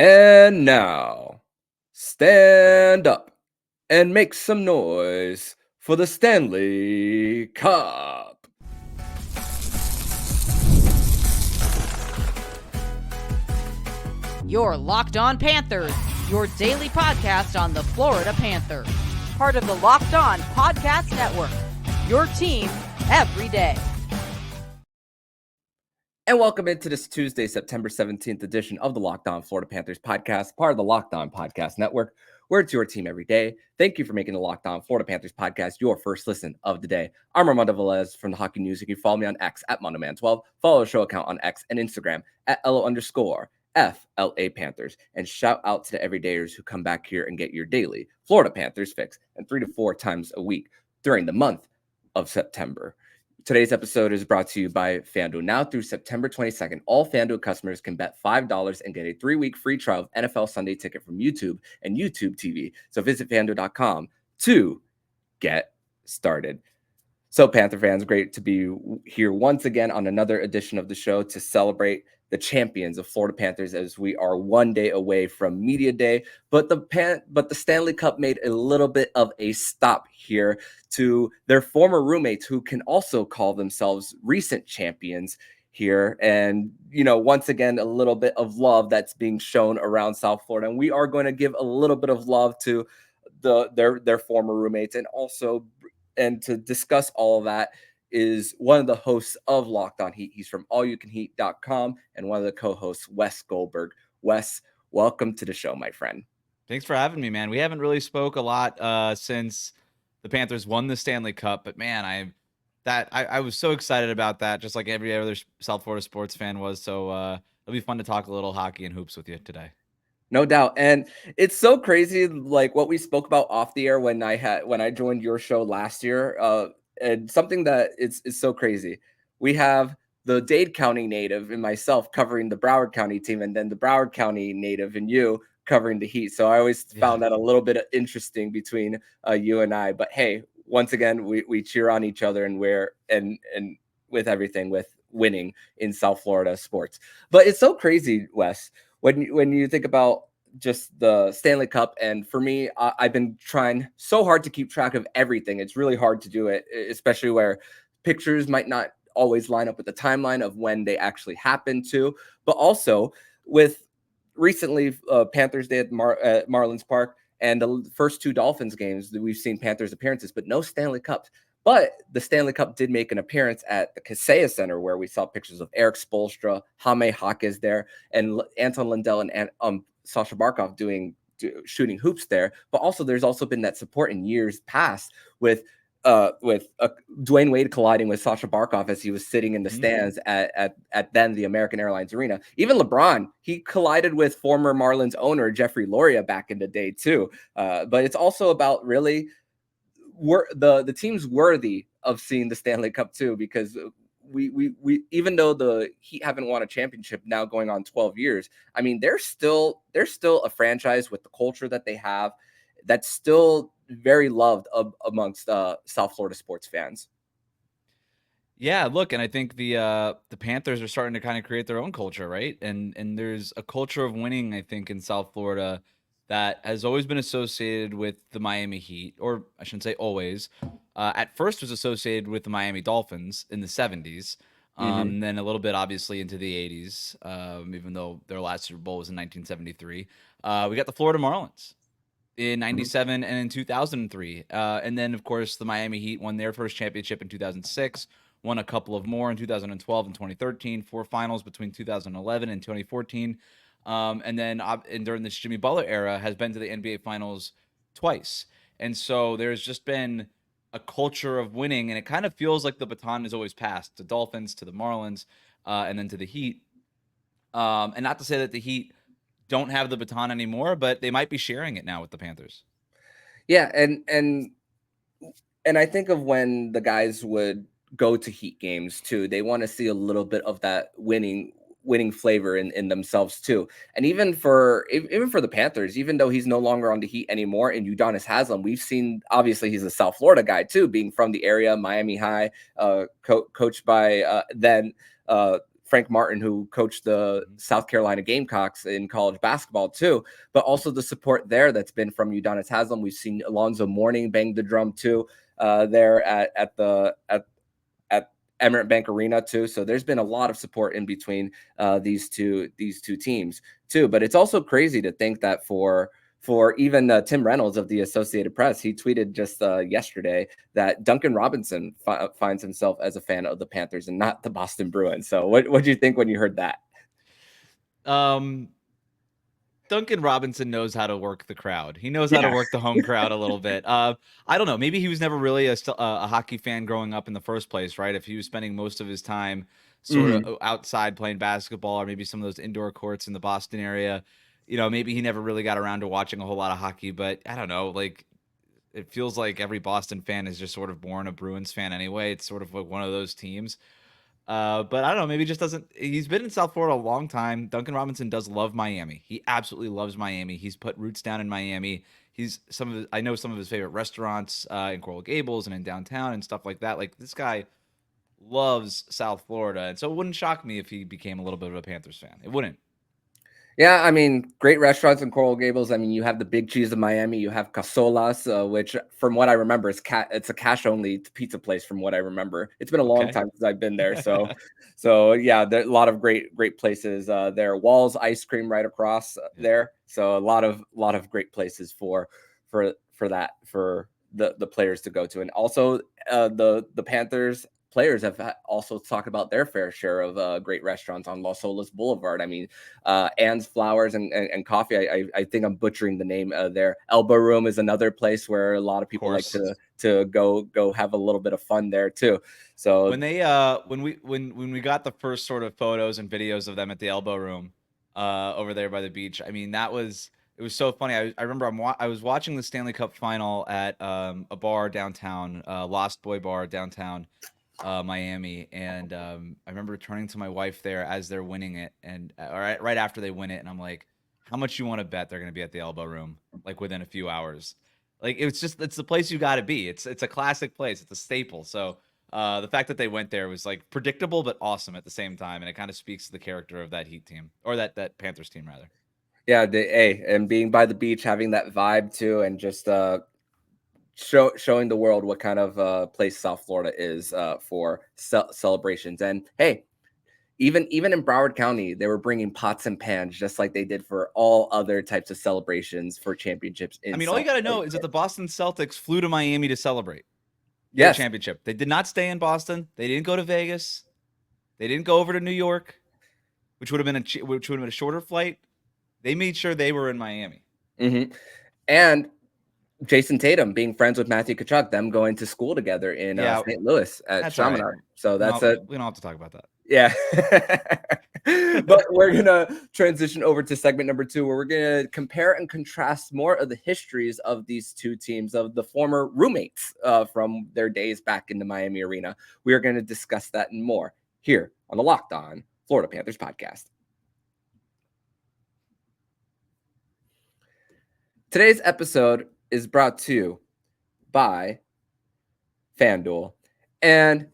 And now, stand up and make some noise for the Stanley Cup. You're Locked On Panthers, your daily podcast on the Florida Panthers. Part of the Locked On Podcast Network, your team every day. And welcome into this Tuesday, September 17th edition of the Locked On Florida Panthers podcast, part of the Locked On Podcast Network, where it's your team every day. Thank you for making the Locked On Florida Panthers podcast your first listen of the day. I'm Armando Velez from the Hockey News. You can follow me on X at MondoMan12. Follow the show account on X and Instagram at @LO_FLA Panthers. And shout out to the everydayers who come back here and get your daily Florida Panthers fix and 3 to 4 times a week during the month of September. Today's episode is brought to you by FanDuel. Now through September 22nd, all FanDuel customers can bet $5 and get a 3-week free trial of NFL Sunday Ticket from YouTube and YouTube TV. So visit FanDuel.com to get started. So Panther fans, great to be here once again on another edition of the show to celebrate the champions of Florida Panthers as we are one day away from Media Day. But the Stanley Cup made a little bit of a stop here to their former roommates who can also call themselves recent champions here. And, once again, a little bit of love that's being shown around South Florida. And we are going to give a little bit of love to their former roommates and to discuss all of that is one of the hosts of Locked On Heat. He's from allyoucanheat.com and one of the co-hosts, Wes Goldberg. Wes, welcome to the show, my friend. Thanks for having me, man. We haven't really spoke a lot since the Panthers won the Stanley Cup, but man, I was so excited about that, just like every other South Florida sports fan was. So it'll be fun to talk a little hockey and hoops with you today. No doubt. And it's so crazy, like what we spoke about off the air when I joined your show last year. And something that is so crazy. We have the Dade County native and myself covering the Broward County team, and then the Broward County native and you covering the Heat. So I always found that a little bit interesting between you and I. But hey, once again, we cheer on each other and with everything, with winning in South Florida sports. But it's so crazy, Wes, when you think about just the Stanley Cup. And for me, I've been trying so hard to keep track of everything. It's really hard to do it, especially where pictures might not always line up with the timeline of when they actually happen to. But also with recently Panthers Day at Marlins Park and the first 2 Dolphins games that we've seen Panthers appearances, but no Stanley Cups. But the Stanley Cup did make an appearance at the Kaseya Center, where we saw pictures of Erik Spoelstra, Jaime Jaquez there, and Anton Lundell and Sasha Barkov shooting hoops there. But also, there's also been that support in years past with Dwayne Wade colliding with Sasha Barkov as he was sitting in the stands at then the American Airlines Arena. Even LeBron, he collided with former Marlins owner Jeffrey Loria back in the day too. But it's also about really the team's worthy of seeing the Stanley Cup too, because we even though the Heat haven't won a championship now going on 12 years, I mean, they're still a franchise with the culture that they have that's still very loved amongst South Florida sports fans. Yeah, look, and I think the Panthers are starting to kind of create their own culture, right? And there's a culture of winning, I think, in South Florida that has always been associated with the Miami Heat, or I shouldn't say always. At first was associated with the Miami Dolphins in the 70s, then a little bit obviously into the 80s, even though their last Super Bowl was in 1973. We got the Florida Marlins in 97 and in 2003. And then, of course, the Miami Heat won their first championship in 2006, won a couple of more in 2012 and 2013, 4 finals between 2011 and 2014. And then during this Jimmy Butler era has been to the NBA Finals twice. And so there's just been a culture of winning, and it kind of feels like the baton is always passed to Dolphins, to the Marlins, and then to the Heat. And not to say that the Heat don't have the baton anymore, but they might be sharing it now with the Panthers. Yeah, and I think of when the guys would go to Heat games too, they want to see a little bit of that winning flavor in themselves too. And even for the Panthers, even though he's no longer on the Heat anymore, and Udonis Haslem, we've seen, obviously he's a South Florida guy too, being from the area, Miami High, coached by then Frank Martin, who coached the South Carolina Gamecocks in college basketball too, but also the support there that's been from Udonis Haslem. We've seen Alonzo Mourning bang the drum too there at Emirates Bank Arena too. So there's been a lot of support in between these two teams too. But it's also crazy to think that for even Tim Reynolds of the Associated Press, he tweeted just yesterday that Duncan Robinson finds himself as a fan of the Panthers and not the Boston Bruins. So what do you think when you heard that? Duncan Robinson knows how to work the crowd. He knows how to work the home crowd a little bit. I don't know. Maybe he was never really a hockey fan growing up in the first place, right? If he was spending most of his time sort of outside playing basketball, or maybe some of those indoor courts in the Boston area, maybe he never really got around to watching a whole lot of hockey. But I don't know. Like, it feels like every Boston fan is just sort of born a Bruins fan anyway. It's sort of like one of those teams. But I don't know, maybe he just doesn't. He's been in South Florida a long time. Duncan Robinson does love Miami. He absolutely loves Miami. He's put roots down in Miami. I know some of his favorite restaurants in Coral Gables and in downtown and stuff like that. Like, this guy loves South Florida, and so it wouldn't shock me if he became a little bit of a Panthers fan. It wouldn't. Yeah, I mean, great restaurants in Coral Gables. I mean, you have the Big Cheese of Miami. You have Casolas, which, from what I remember, it's a cash-only pizza place. From what I remember, it's been a long time since I've been there. So yeah, there are a lot of great places there. Walls Ice Cream right across there. So a lot of great places for the players to go to, and also the Panthers players have also talked about their fair share of great restaurants on Los Olas Boulevard. I mean, Ann's Flowers and Coffee. I think I'm butchering the name there. Elbow Room is another place where a lot of people like to go have a little bit of fun there too. So when they when we got the first sort of photos and videos of them at the Elbow Room over there by the beach, I mean, it was so funny. I remember I was watching the Stanley Cup final at a bar downtown, Lost Boy Bar downtown. Miami, and I remember turning to my wife there as they're winning it, and right after they win it, and I'm like, how much you want to bet they're going to be at the Elbow Room like within a few hours? Like, it's the place you got to be. It's a classic place. It's a staple. So the fact that they went there was like predictable but awesome at the same time, and it kind of speaks to the character of that Heat team, or that Panthers team rather. Yeah, and being by the beach, having that vibe too, and just showing the world what kind of place South Florida is for celebrations. And hey, even in Broward County, they were bringing pots and pans just like they did for all other types of celebrations for championships. I mean, all you got to know is that the Boston Celtics flew to Miami to celebrate their championship. They did not stay in Boston. They didn't go to Vegas. They didn't go over to New York, which would have been a shorter flight. They made sure they were in Miami. And Jason Tatum being friends with Matthew Tkachuk, them going to school together in St. Louis at Chaminade. Right. So we don't have to talk about that. Yeah. But we're going to transition over to segment number 2, where we're going to compare and contrast more of the histories of these two teams, of the former roommates from their days back in the Miami arena. We are going to discuss that and more here on the Locked On Florida Panthers podcast. Today's episode is brought to you by FanDuel. And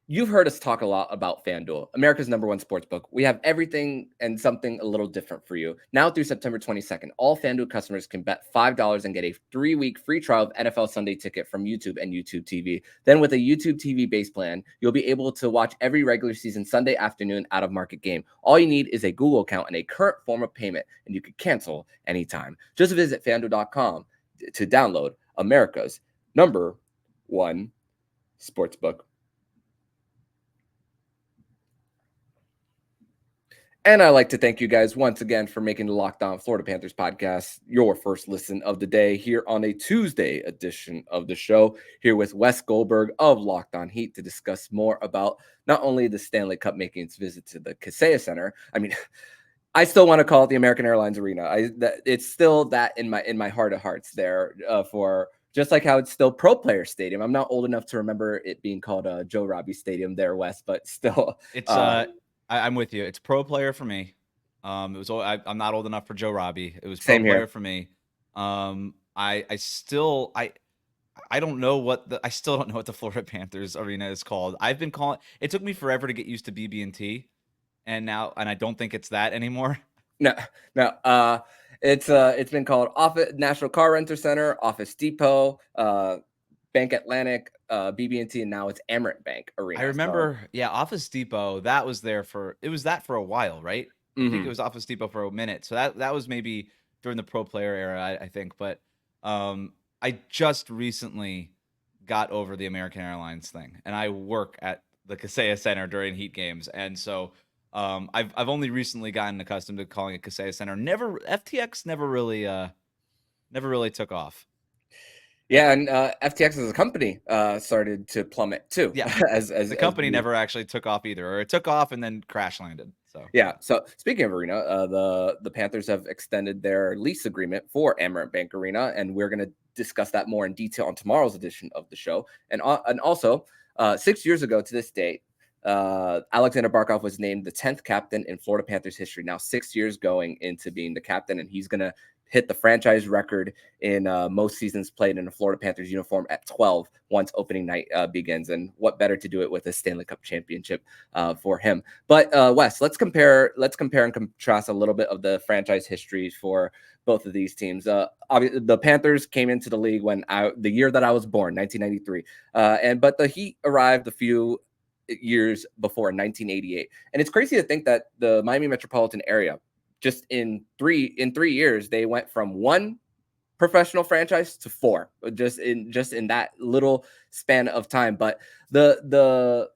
you've heard us talk a lot about FanDuel, America's #1 sportsbook. We have everything and something a little different for you. Now through September 22nd, all FanDuel customers can bet $5 and get a 3-week free trial of NFL Sunday Ticket from YouTube and YouTube TV. Then with a YouTube TV base plan, you'll be able to watch every regular season Sunday afternoon out-of-market game. All you need is a Google account and a current form of payment, and you can cancel anytime. Just visit FanDuel.com to download America's #1 sportsbook. And I'd like to thank you guys once again for making the Locked On Florida Panthers podcast your first listen of the day here on a Tuesday edition of the show, here with Wes Goldberg of Locked On Heat to discuss more about not only the Stanley Cup making its visit to the Kaseya Center. I mean, I still want to call it the American Airlines Arena. It's still that in my heart of hearts there for just like how it's still Pro Player Stadium. I'm not old enough to remember it being called Joe Robbie Stadium there, Wes, but still. It's I'm with you. It's Pro Player for me. I'm not old enough for Joe Robbie. It was Pro Player for me. I don't know what I still don't know what the Florida Panthers Arena is called. It took me forever to get used to BB&T. and I don't think it's that anymore. No. It's been called Office National Car Renter Center, Office Depot, Bank Atlantic, BB&T, and now it's Amerant Bank Arena. I remember, Office Depot. That was there for for a while, right? I think it was Office Depot for a minute. So that was maybe during the pro player era, I think. But I just recently got over the American Airlines thing, and I work at the Kaseya Center during Heat games, and so I've only recently gotten accustomed to calling it Kaseya Center. FTX never really took off. Yeah, and FTX as a company started to plummet too. Yeah, as the company never actually took off either, or it took off and then crash landed. So yeah. So speaking of arena, the Panthers have extended their lease agreement for Amerant Bank Arena, and we're going to discuss that more in detail on tomorrow's edition of the show. And also, 6 years ago to this date, Aleksander Barkov was named the 10th captain in Florida Panthers history. Now 6 years going into being the captain, and he's going to hit the franchise record in most seasons played in a Florida Panthers uniform at 12 once opening night begins. And what better to do it with a Stanley Cup championship for him. But Wes, let's compare and contrast a little bit of the franchise histories for both of these teams. The Panthers came into the league the year that I was born, 1993, but the Heat arrived a few years before, 1988. And it's crazy to think that the Miami metropolitan area, just in 3 years, they went from 1 professional franchise to 4, just in that little span of time. But the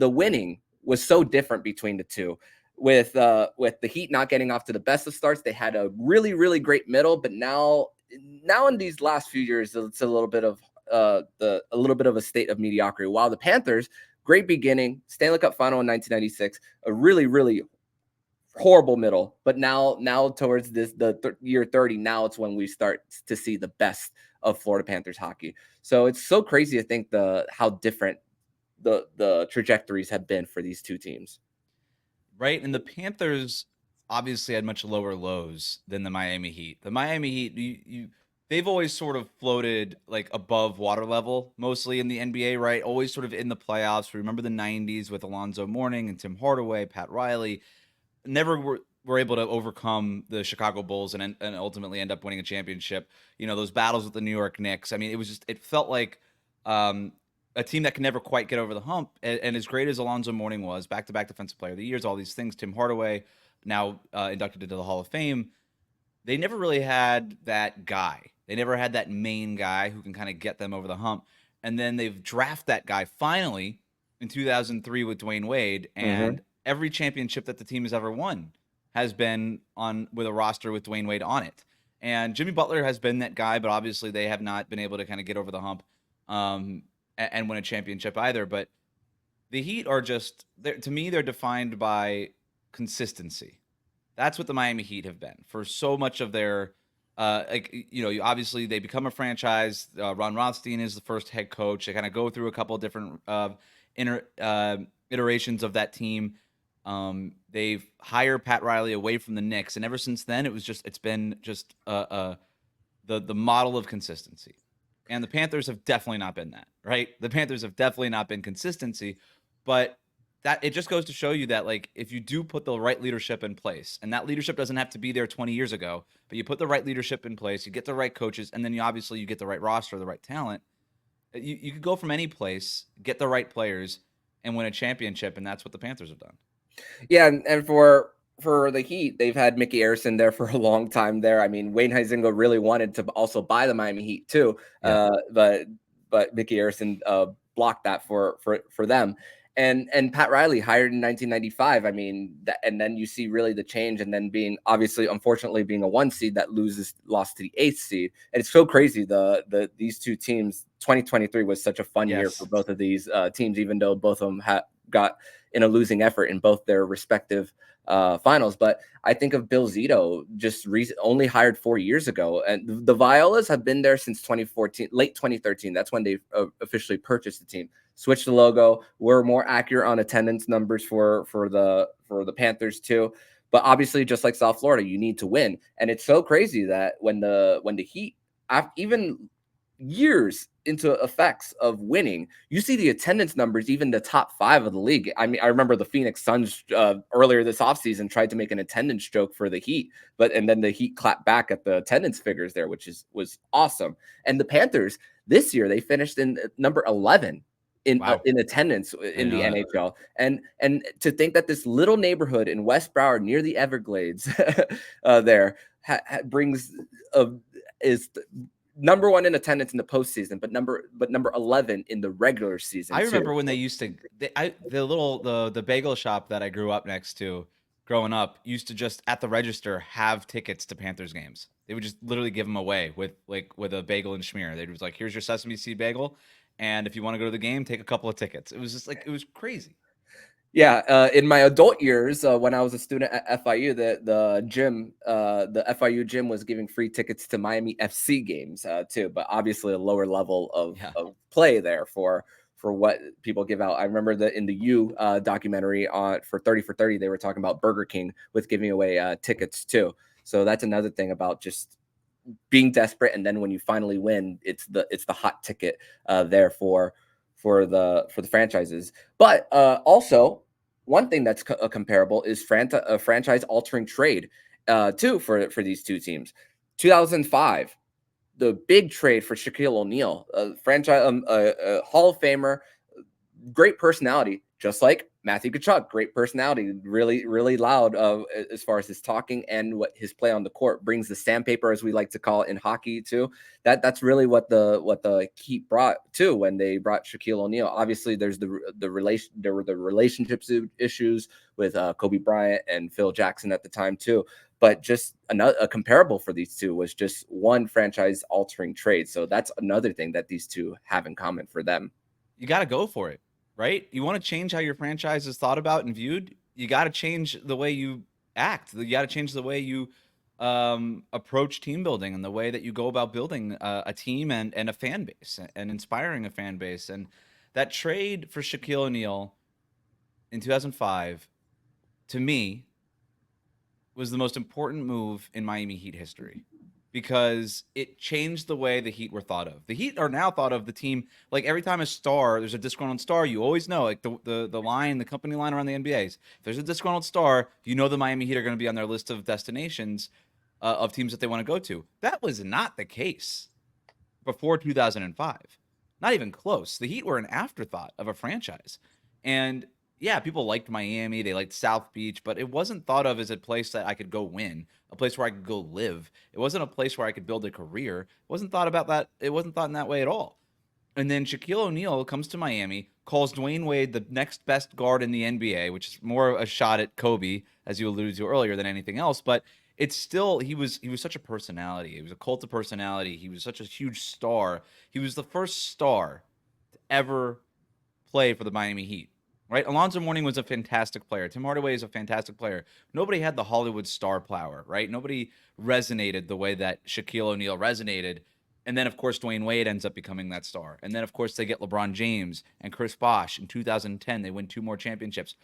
winning was so different between the two. With the Heat not getting off to the best of starts, they had a really, really great middle. But now in these last few years, it's a little bit of a state of mediocrity. While the Panthers, great beginning, Stanley Cup final in 1996, a really, really horrible middle, but now towards year 30, now it's when we start to see the best of Florida Panthers hockey. So it's so crazy to think how different the trajectories have been for these two teams. Right, and the Panthers obviously had much lower lows than the Miami Heat. The Miami Heat, they've always sort of floated like above water level, mostly in the NBA, right? Always sort of in the playoffs. Remember the 90s with Alonzo Mourning and Tim Hardaway, Pat Riley. Never were able to overcome the Chicago Bulls and ultimately end up winning a championship. Those battles with the New York Knicks. I mean, it felt like a team that can never quite get over the hump. And as great as Alonzo Mourning was, back-to-back Defensive Player of the Years, all these things, Tim Hardaway, now inducted into the Hall of Fame, they never really had that guy. They never had that main guy who can kind of get them over the hump. And then they've drafted that guy finally in 2003 with Dwayne Wade, and every championship that the team has ever won has been with a roster with Dwayne Wade on it. And Jimmy Butler has been that guy, but obviously they have not been able to kind of get over the hump and win a championship either. But the Heat are to me, they're defined by consistency. That's what the Miami Heat have been for so much of their, obviously they become a franchise. Ron Rothstein is the first head coach. They kind of go through a couple of different iterations of that team. They've hired Pat Riley away from the Knicks, and ever since then, it's been the model of consistency. And the Panthers have definitely not been that, right? The Panthers have definitely not been consistency, but that it just goes to show you that, like, if you do put the right leadership in place, and that leadership doesn't have to be there 20 years ago, but you put the right leadership in place, you get the right coaches, and then you get the right roster, the right talent. You could go from any place, get the right players, and win a championship, and that's what the Panthers have done. Yeah, and for the Heat, they've had Mickey Arison there for a long time there. I mean, Wayne Huizenga really wanted to also buy the Miami Heat too, but Mickey Arison blocked that for them. And Pat Riley hired in 1995. I mean, and then you see really the change, and then unfortunately being a 1 seed that lost to the 8th seed. And it's so crazy. These two teams, 2023 was such a fun year for both of these teams, even though both of them got in a losing effort in both their respective finals. But I think of Bill Zito, only hired 4 years ago, and the Violas have been there since 2014, late 2013. That's when they officially purchased the team. Switched the logo. We're more accurate on attendance numbers for the Panthers too. But obviously, just like South Florida, you need to win. And it's so crazy that when the Heat, even years into effects of winning. You see the attendance numbers, even the top 5 of the league. I mean, I remember the Phoenix Suns earlier this offseason tried to make an attendance joke for the Heat, and then the Heat clapped back at the attendance figures there, which was awesome. And the Panthers this year, they finished in number 11 in attendance in the NHL. And to think that this little neighborhood in West Broward near the Everglades there brings is number 1 in attendance in the postseason, but number 11 in the regular season. I remember when they used to the bagel shop that I grew up next to growing up used to just at the register have tickets to Panthers games. They would just literally give them away with a bagel and schmear. They was like, here's your sesame seed bagel, and if you want to go to the game, take a couple of tickets. It was just like, it was crazy. Yeah, in my adult years, when I was a student at FIU, the gym, the FIU gym was giving free tickets to Miami FC games too, but obviously a lower level of play there for what people give out. I remember in the U documentary for 30 for 30, they were talking about Burger King with giving away tickets too. So that's another thing about just being desperate, and then when you finally win, it's the hot ticket there for the franchises. But also, one thing that's comparable is a franchise altering trade too for these two teams. 2005, the big trade for Shaquille O'Neal, franchise Hall of Famer, great personality, just like Matthew Tkachuk, great personality, really, really loud as far as his talking and what his play on the court brings the sandpaper, as we like to call it in hockey too. That's really what the Heat brought too when they brought Shaquille O'Neal. Obviously, there were the relationships issues with Kobe Bryant and Phil Jackson at the time too. But just a comparable for these two was just one franchise altering trade. So that's another thing that these two have in common for them. You got to go for it. Right? You want to change how your franchise is thought about and viewed, you got to change the way you act. You got to change the way you approach team building and the way that you go about building a team and a fan base and inspiring a fan base. And that trade for Shaquille O'Neal in 2005, to me, was the most important move in Miami Heat history, because it changed the way the Heat were thought of. The Heat are now thought of the team, like every time there's a disgruntled star, you always know, like the company line around the NBA is, if there's a disgruntled star, you know the Miami Heat are going to be on their list of destinations of teams that they want to go to. That was not the case before 2005. Not even close. The Heat were an afterthought of a franchise. And yeah, people liked Miami, they liked South Beach, but it wasn't thought of as a place that I could go win, a place where I could go live. It wasn't a place where I could build a career. It wasn't thought about that. It wasn't thought in that way at all. And then Shaquille O'Neal comes to Miami, calls Dwayne Wade the next best guard in the NBA, which is more a shot at Kobe, as you alluded to earlier, than anything else. But it's still, he was such a personality. He was a cult of personality. He was such a huge star. He was the first star to ever play for the Miami Heat. Right? Alonzo Mourning was a fantastic player. Tim Hardaway is a fantastic player. Nobody had the Hollywood star power, right? Nobody resonated the way that Shaquille O'Neal resonated. And then, of course, Dwayne Wade ends up becoming that star. And then, of course, they get LeBron James and Chris Bosh. In 2010, they win 2 more championships.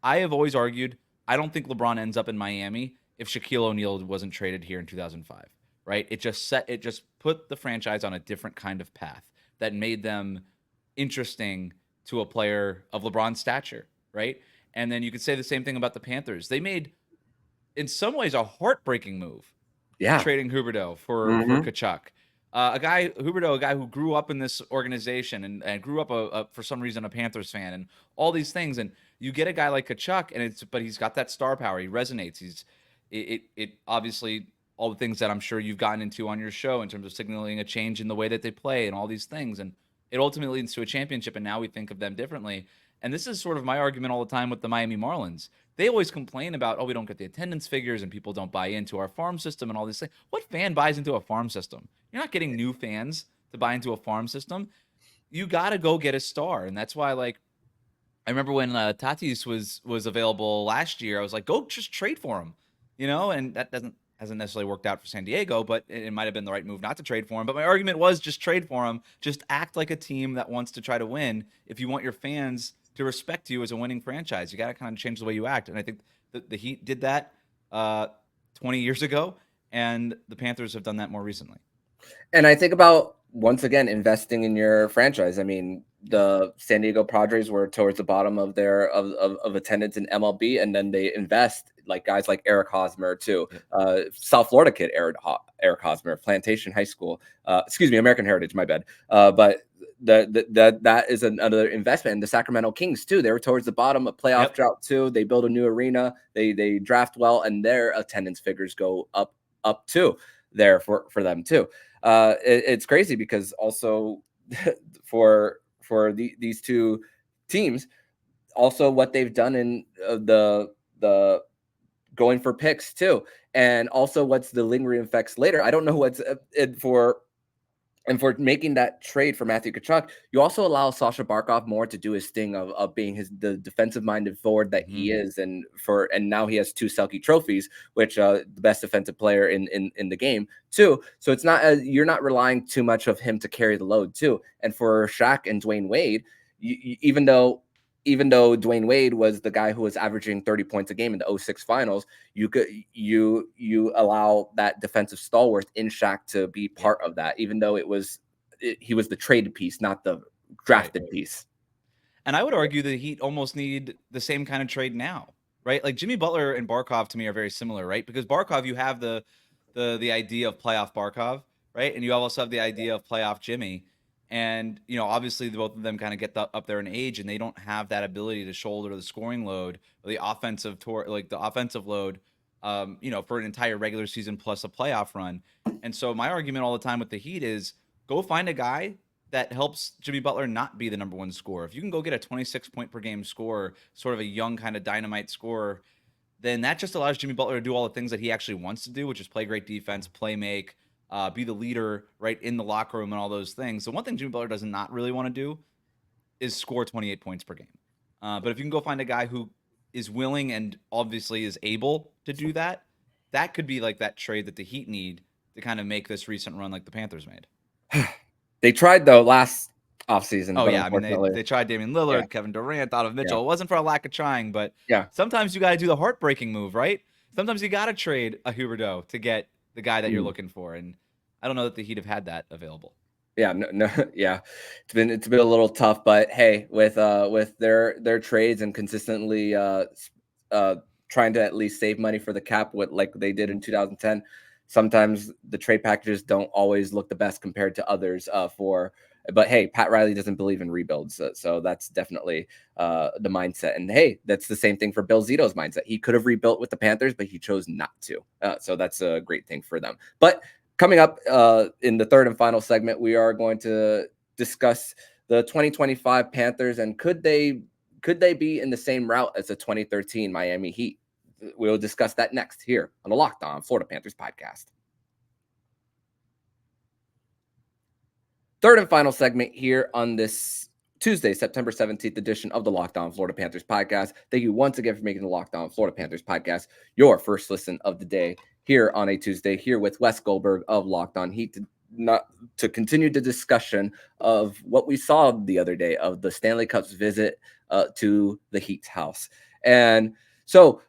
I have always argued, I don't think LeBron ends up in Miami if Shaquille O'Neal wasn't traded here in 2005, right? It just put the franchise on a different kind of path that made them interesting to a player of LeBron's stature, right? And then you could say the same thing about the Panthers. They made, in some ways, a heartbreaking move, trading Huberdeau for Tkachuk. A guy who grew up in this organization and grew up for some reason a Panthers fan and all these things. And you get a guy like Tkachuk, but he's got that star power. He resonates. It obviously all the things that I'm sure you've gotten into on your show in terms of signaling a change in the way that they play and all these things. And it ultimately leads to a championship, and now we think of them differently. And this is sort of my argument all the time with the Miami Marlins. They always complain about, we don't get the attendance figures and people don't buy into our farm system and all these things. What fan buys into a farm system? You're not getting new fans to buy into a farm system. You got to go get a star. And that's why, I remember when Tatis was available last year, I was like, go just trade for him, and that hasn't necessarily worked out for San Diego, but it might have been the right move not to trade for him. But my argument was just trade for him. Just act like a team that wants to try to win. If you want your fans to respect you as a winning franchise, you got to kind of change the way you act. And I think the Heat did that 20 years ago, and the Panthers have done that more recently. And I think about once again investing in your franchise. I mean, the San Diego Padres were towards the bottom of their of attendance in MLB, and then they invest like guys like Erik Hosmer too. Yep. South Florida kid Erik Hosmer, Plantation High School. Excuse me, American Heritage. My bad. But that is another investment. And the Sacramento Kings too. They were towards the bottom of playoff drought too. They build a new arena. They draft well, and their attendance figures go up too there for them too. It's crazy because also for these two teams, also what they've done in the going for picks too, and also what's the lingering effects later. I don't know what's for. And for making that trade for Matthew Tkachuk, you also allow Sasha Barkov more to do his thing of being the defensive-minded forward that he is, and now he has 2 Selke trophies, which the best defensive player in the game too. So it's not you're not relying too much of him to carry the load too. And for Shaq and Dwayne Wade, even though Dwayne Wade was the guy who was averaging 30 points a game in the 06 finals, you allow that defensive stalwart in Shaq to be part of that, even though he was the traded piece, not the drafted piece. And I would argue that the Heat almost need the same kind of trade now, right? Like Jimmy Butler and Barkov to me are very similar, right? Because Barkov, you have the idea of playoff Barkov, right? And you also have the idea of playoff Jimmy. And, obviously both of them kind of get up there in age, and they don't have that ability to shoulder the scoring load or the offensive load, for an entire regular season plus a playoff run. And so my argument all the time with the Heat is go find a guy that helps Jimmy Butler not be the number one scorer. If you can go get a 26 point per game scorer, sort of a young kind of dynamite scorer, then that just allows Jimmy Butler to do all the things that he actually wants to do, which is play great defense, play make, be the leader, right, in the locker room and all those things. The one thing Jimmy Butler does not really want to do is score 28 points per game. But if you can go find a guy who is willing and obviously is able to do that, that could be like that trade that the Heat need to kind of make this recent run like the Panthers made. They tried though last offseason. Oh yeah, I mean they tried Damian Lillard, Kevin Durant, Donovan Mitchell. It wasn't for a lack of trying, but sometimes you got to do the heartbreaking move, right? Sometimes you got to trade a Huberdeau to get the guy that you're looking for, and I don't know that the Heat have had that available. Yeah, no, yeah, it's been a little tough, but hey, with their trades and consistently trying to at least save money for the cap, like they did in 2010. Sometimes the trade packages don't always look the best compared to others. But hey, Pat Riley doesn't believe in rebuilds, so that's definitely the mindset. And hey, that's the same thing for Bill Zito's mindset. He could have rebuilt with the Panthers, but he chose not to. So that's a great thing for them. But coming up in the third and final segment, we are going to discuss the 2025 Panthers and could they be in the same route as the 2013 Miami Heat? We'll discuss that next here on the Locked On Florida Panthers podcast. Third and final segment here on this Tuesday, September 17th edition of the Locked On Florida Panthers podcast. Thank you once again for making the Locked On Florida Panthers podcast your first listen of the day here on a Tuesday, here with Wes Goldberg of Locked On Heat to continue the discussion of what we saw the other day of the Stanley Cup's visit to the Heat's house. And so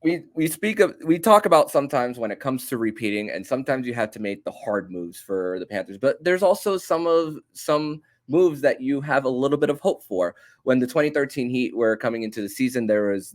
we talk about sometimes when it comes to repeating, and sometimes you have to make the hard moves for the Panthers, but there's also some moves that you have a little bit of hope for. When the 2013 Heat were coming into the season, there was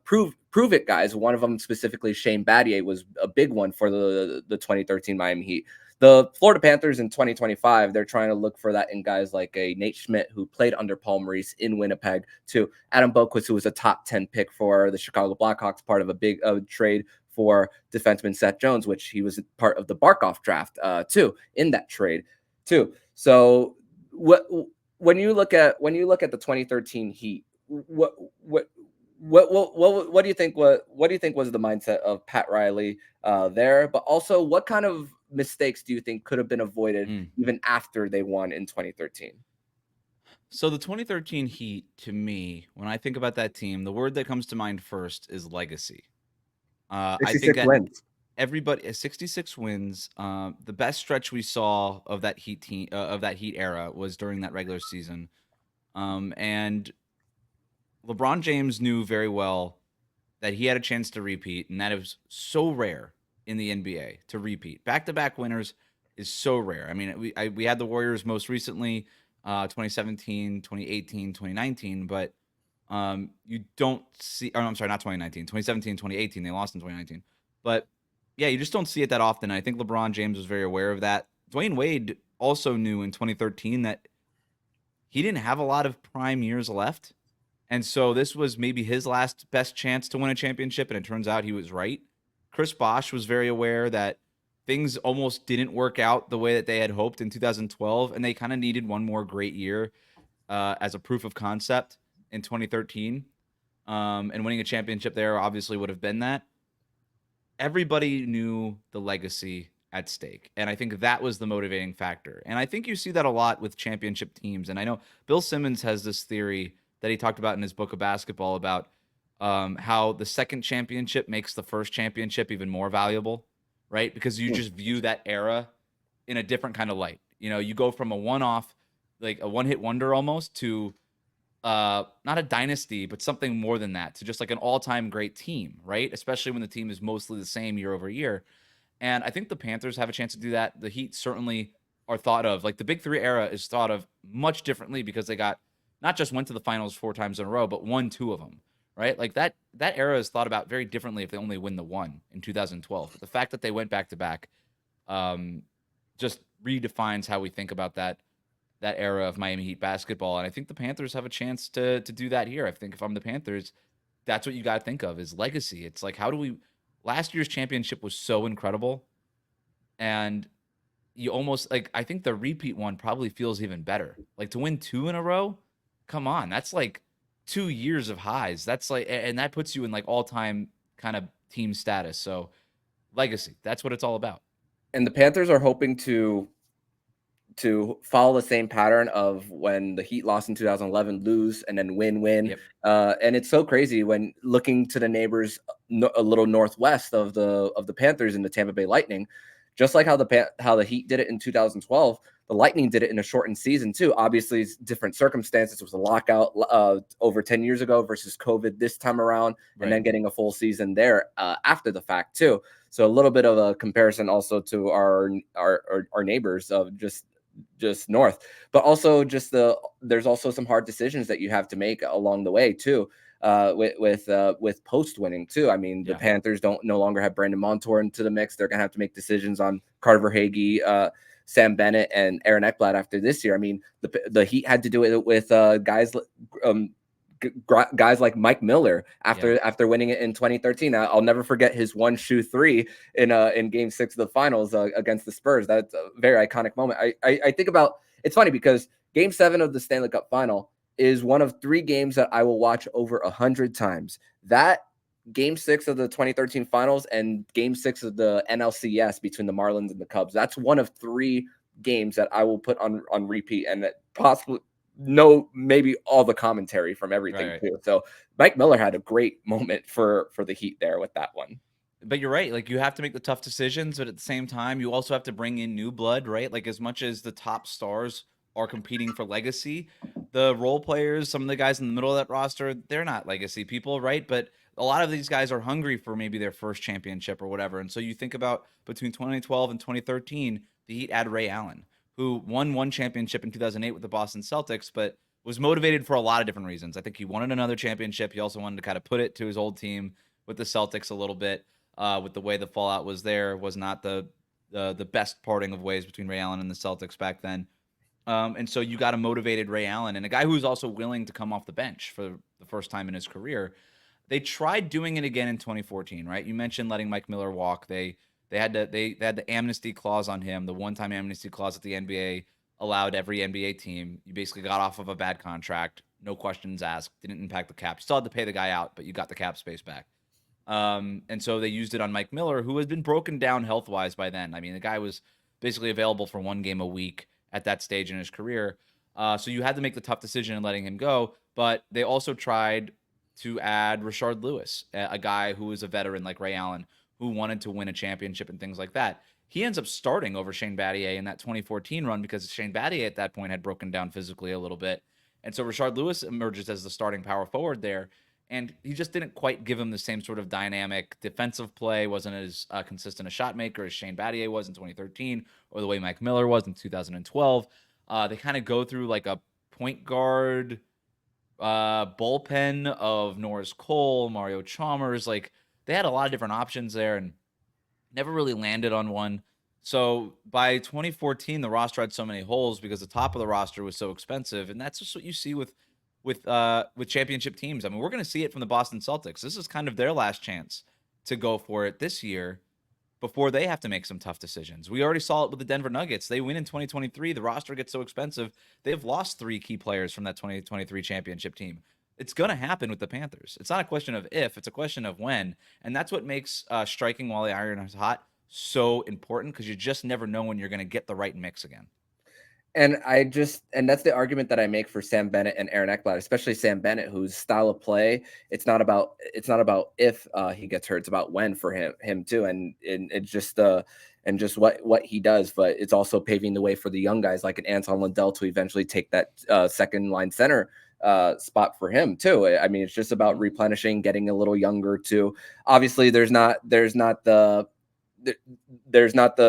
prove it guys. One of them specifically, Shane Battier, was a big one for the 2013 Miami Heat. The Florida Panthers in 2025, they're trying to look for that in guys like a Nate Schmidt, who played under Paul Maurice in Winnipeg, to Adam Boqvist, who was a top 10 pick for the Chicago Blackhawks, part of a big trade for defenseman Seth Jones, which he was part of the Barkov draft too, in that trade too. So when you look at the 2013 Heat, what do you think was the mindset of Pat Riley there? But also, what kind of mistakes do you think could have been avoided even after they won in 2013? So the 2013 Heat, to me, when I think about that team, the word that comes to mind first is legacy. I think that wins. Everybody 66 wins. The best stretch we saw of that Heat team of that Heat era was during that regular season. And LeBron James knew very well that he had a chance to repeat, and that is so rare in the NBA to repeat. Back-to-back winners is so rare. I mean, we had the Warriors most recently, 2017, 2018, 2019, but you don't see, or I'm sorry, not 2019, 2017, 2018, they lost in 2019. But yeah, you just don't see it that often. I think LeBron James was very aware of that. Dwayne Wade also knew in 2013 that he didn't have a lot of prime years left. And so this was maybe his last best chance to win a championship. And it turns out he was right. Chris Bosh was very aware that things almost didn't work out the way that they had hoped in 2012. And they kind of needed one more great year as a proof of concept in 2013. And winning a championship there obviously would have been that. Everybody knew the legacy at stake. And I think that was the motivating factor. And I think you see that a lot with championship teams. And I know Bill Simmons has this theory that he talked about in his book of basketball about how the second championship makes the first championship even more valuable, right? Because you just view that era in a different kind of light. You know, you go from a one-off, like a one-hit wonder almost, to not a dynasty, but something more than that, to just like an all-time great team, right? Especially when the team is mostly the same year over year. And I think the Panthers have a chance to do that. The Heat certainly are thought of, like the Big Three era is thought of much differently because they got not just went to the finals 4 times in a row, but won 2 of them, right? Like that era is thought about very differently if they only win the one in 2012. But the fact that they went back to back just redefines how we think about that era of Miami Heat basketball. And I think the Panthers have a chance to do that here. I think if I'm the Panthers, that's what you got to think of is legacy. It's like, how do we, last year's championship was so incredible. And you almost like, I think the repeat one probably feels even better. Like to win 2 in a row, come on. That's like 2 years of highs. That's like, and that puts you in like all time kind of team status. So legacy, that's what it's all about. And the Panthers are hoping to follow the same pattern of when the Heat lost in 2011, lose and then win. Yep. And it's so crazy when looking to the neighbors a little northwest of the Panthers and the Tampa Bay Lightning, just like how the Heat did it in 2012, the Lightning did it in a shortened season too. Obviously, it's different circumstances. It was a lockout over 10 years ago versus COVID this time around, and then getting a full season there after the fact too. So a little bit of a comparison also to our neighbors of just north, but also there's also some hard decisions that you have to make along the way too, with post winning too. I mean, the Panthers no longer have Brandon Montour into the mix. They're gonna have to make decisions on Carter Verhaeghe, Sam Bennett, and Aaron Ekblad after this year. I mean, the Heat had to do it with guys like Mike Miller after winning it in 2013. I'll never forget his 1-shoe 3 in Game 6 of the Finals against the Spurs. That's a very iconic moment. I think about, it's funny because Game 7 of the Stanley Cup Final is one of 3 games that I will watch over 100 times. That Game 6 of the 2013 Finals and Game 6 of the NLCS between the Marlins and the Cubs. That's one of 3 games that I will put on repeat, and that possibly maybe all the commentary from everything too. So Mike Miller had a great moment for the Heat there with that one. But you're right. Like you have to make the tough decisions, but at the same time, you also have to bring in new blood, right? Like as much as the top stars are competing for legacy, the role players, some of the guys in the middle of that roster, they're not legacy people, right? But a lot of these guys are hungry for maybe their first championship or whatever. And so you think about between 2012 and 2013, the Heat add Ray Allen, who won 1 championship in 2008 with the Boston Celtics, but was motivated for a lot of different reasons. I think he wanted another championship. He also wanted to kind of put it to his old team with the Celtics a little bit, with the way the fallout was there, was not the best parting of ways between Ray Allen and the Celtics back then. And so you got a motivated Ray Allen and a guy who's also willing to come off the bench for the first time in his career. They tried doing it again in 2014, right? You mentioned letting Mike Miller walk. They had the amnesty clause on him, the one-time amnesty clause that the NBA allowed every NBA team. You basically got off of a bad contract, no questions asked, didn't impact the cap. Still had to pay the guy out, but you got the cap space back. And so they used it on Mike Miller, who had been broken down health-wise by then. I mean, the guy was basically available for 1 game a week at that stage in his career. So you had to make the tough decision in letting him go, but they also tried to add Rashard Lewis, a guy who was a veteran like Ray Allen, who wanted to win a championship and things like that. He ends up starting over Shane Battier in that 2014 run because Shane Battier at that point had broken down physically a little bit. And so Rashard Lewis emerges as the starting power forward there. and he just didn't quite give him the same sort of dynamic defensive play. Wasn't as consistent a shot maker as Shane Battier was in 2013, or the way Mike Miller was in 2012. They kind of go through like a point guard bullpen of Norris Cole, Mario Chalmers. Like, they had a lot of different options there and never really landed on one. So by 2014, the roster had so many holes because the top of the roster was so expensive, and that's just what you see with championship teams. I mean, we're going to see it from the Boston Celtics. This is kind of their last chance to go for it this year before they have to make some tough decisions. We already saw it with the Denver Nuggets. They win in 2023. The roster gets so expensive. They've lost 3 key players from that 2023 championship team. It's going to happen with the Panthers. It's not a question of if, it's a question of when. And that's what makes striking while the iron is hot so important, because you just never know when you're going to get the right mix again. And that's the argument that I make for Sam Bennett and Aaron Ekblad, especially Sam Bennett, whose style of play, it's not about if he gets hurt, it's about when for him too. And it's just what he does, but it's also paving the way for the young guys like an Anton Lundell to eventually take that second line center spot for him too. I mean, it's just about replenishing, getting a little younger too. Obviously, there's not the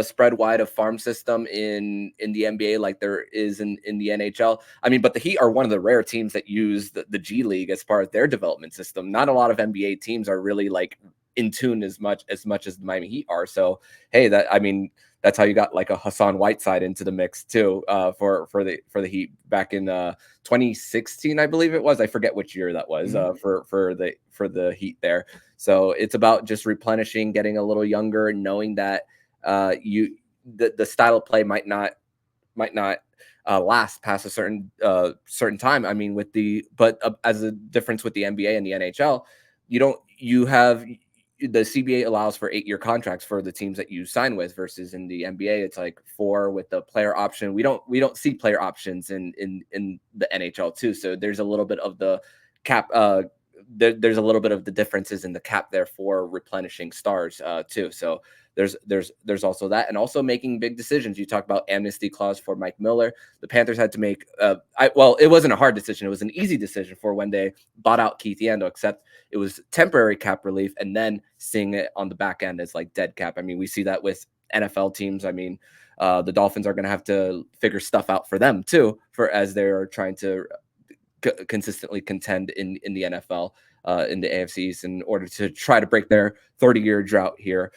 spread wide of farm system in the NBA like there is in the NHL. I mean, but the Heat are one of the rare teams that use the G League as part of their development system. Not a lot of NBA teams are really like in tune as much as the Miami Heat are. So, hey, that's how you got like a Hassan Whiteside into the mix too, for the Heat back in 2016, I believe it was. I forget which year that was for the Heat there. So it's about just replenishing, getting a little younger, and knowing that the style of play might not last past a certain time. I mean, as a difference with the NBA and the NHL, the CBA allows for 8-year contracts for the teams that you sign with, versus in the NBA, it's like 4 with the player option. We don't see player options in the NHL too. So there's a little bit of the cap. There's a little bit of the differences in the cap there for replenishing stars too. So there's also that, and also making big decisions. You talk about amnesty clause for Mike Miller. The Panthers had to make it wasn't a hard decision. It was an easy decision for when they bought out Keith Yandel, except it was temporary cap relief and then seeing it on the back end as like dead cap. I mean, we see that with NFL teams. I mean, the Dolphins are going to have to figure stuff out for them too, as they're trying to consistently contend in the NFL, in the AFC East, in order to try to break their 30-year drought here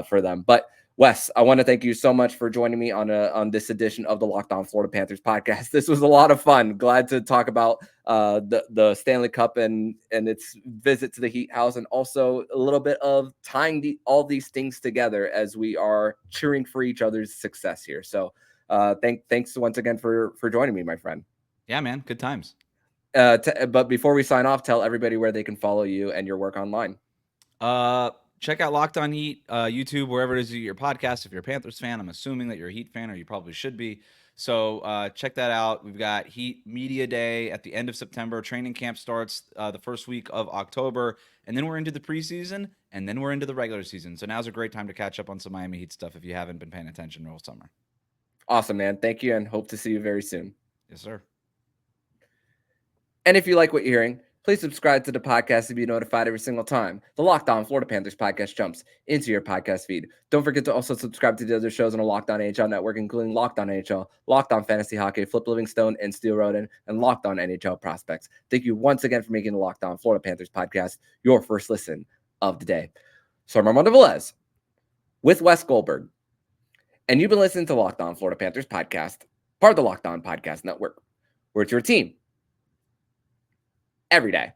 for them. But Wes, I want to thank you so much for joining me on this edition of the Locked On Florida Panthers podcast. This was a lot of fun. Glad to talk about the Stanley Cup and its visit to the Heat House, and also a little bit of tying all these things together as we are cheering for each other's success here. So thanks once again for joining me, my friend. Yeah, man. Good times. But before we sign off, tell everybody where they can follow you and your work online. Check out Locked On Heat, YouTube, wherever it is you get your podcast. If you're a Panthers fan, I'm assuming that you're a Heat fan, or you probably should be. So check that out. We've got Heat Media Day at the end of September. Training camp starts the first week of October, and then we're into the preseason, and then we're into the regular season. So now's a great time to catch up on some Miami Heat stuff if you haven't been paying attention all summer. Awesome, man. Thank you, and hope to see you very soon. Yes, sir. And if you like what you're hearing, please subscribe to the podcast to be notified every single time the Locked On Florida Panthers podcast jumps into your podcast feed. Don't forget to also subscribe to the other shows on the Locked On NHL network, including Locked On NHL, Locked On Fantasy Hockey, Flip Livingstone and Steel Roden, and Locked On NHL Prospects. Thank you once again for making the Locked On Florida Panthers podcast your first listen of the day. So I'm Armando Velez with Wes Goldberg, and you've been listening to Locked On Florida Panthers podcast, part of the Locked On Podcast Network, where it's your team every day.